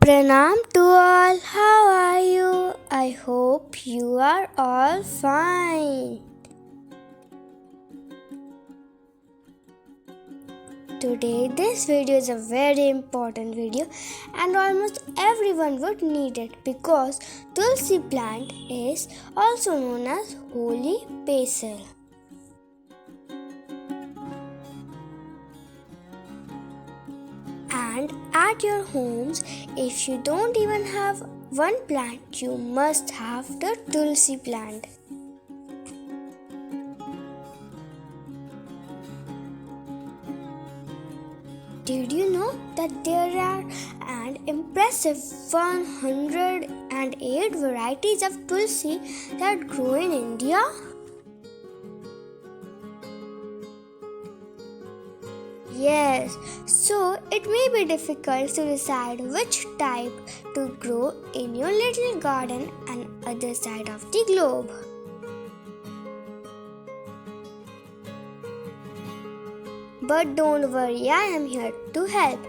Pranam to all, how are you? I hope you are all fine. Today this video is a very important video and almost everyone would need it because Tulsi plant is also known as holy basil. And at your homes, if you don't even have one plant, you must have the Tulsi plant. Did you know that there are an impressive 108 varieties of Tulsi that grow in India? Yes, so it may be difficult to decide which type to grow in your little garden on the other side of the globe. But don't worry, I am here to help.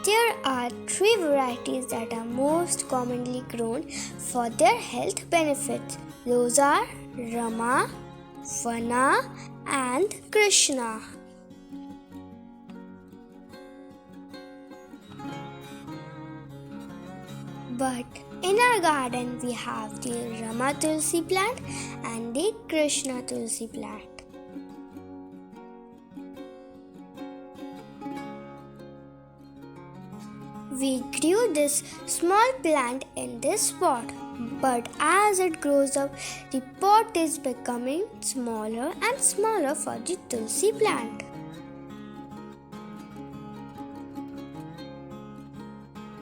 There are 3 varieties that are most commonly grown for their health benefits. Those are Rama, Vana and Krishna. But in our garden we have the Rama Tulsi plant and the Krishna Tulsi plant. We grew this small plant in this pot, but as it grows up, the pot is becoming smaller and smaller for the Tulsi plant.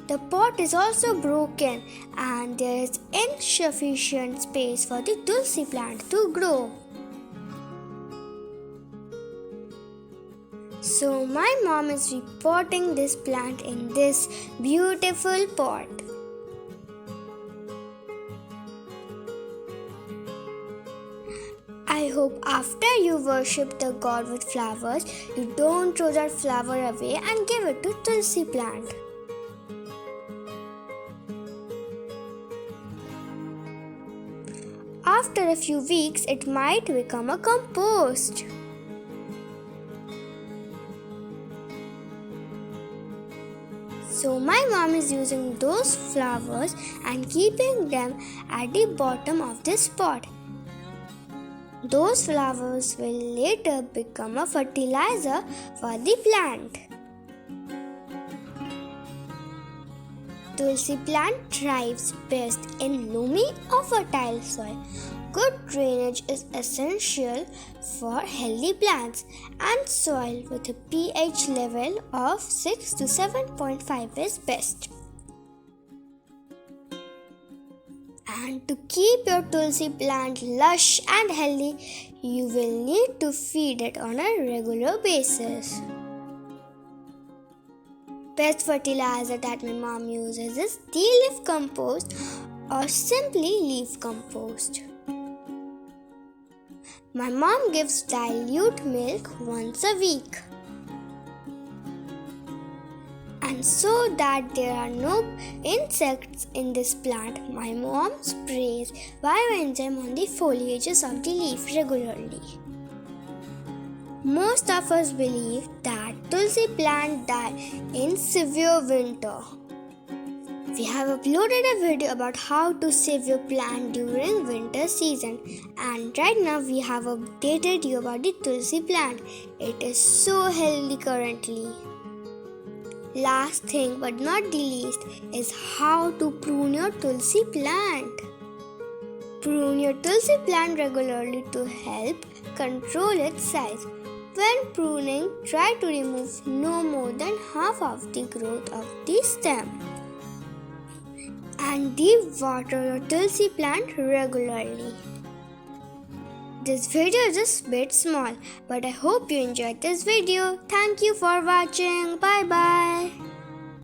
The pot is also broken and there is insufficient space for the Tulsi plant to grow. So my mom is repotting this plant in this beautiful pot. I hope after you worship the god with flowers, you don't throw that flower away and give it to Tulsi plant. After a few weeks, it might become a compost. So my mom is using those flowers and keeping them at the bottom of this pot. Those flowers will later become a fertilizer for the plant. Tulsi plant thrives best in loamy or fertile soil. Good drainage is essential for healthy plants, and soil with a pH level of 6 to 7.5 is best. And to keep your Tulsi plant lush and healthy, you will need to feed it on a regular basis. Best fertilizer that my mom uses is leaf compost or simply leaf compost. My mom gives dilute milk once a week. And so that there are no insects in this plant, my mom sprays Bioenzyme on the foliages of the leaf regularly. Most of us believe that Tulsi plant die in severe winter. We have uploaded a video about how to save your plant during winter season, and right now we have updated you about the Tulsi plant. It is so healthy currently. Last thing but not the least is how to prune your Tulsi plant. Prune your Tulsi plant regularly to help control its size. When pruning, try to remove no more than half of the growth of the stem. And deep water your Tulsi plant regularly. This video is a bit small, but I hope you enjoyed this video. Thank you for watching. Bye bye.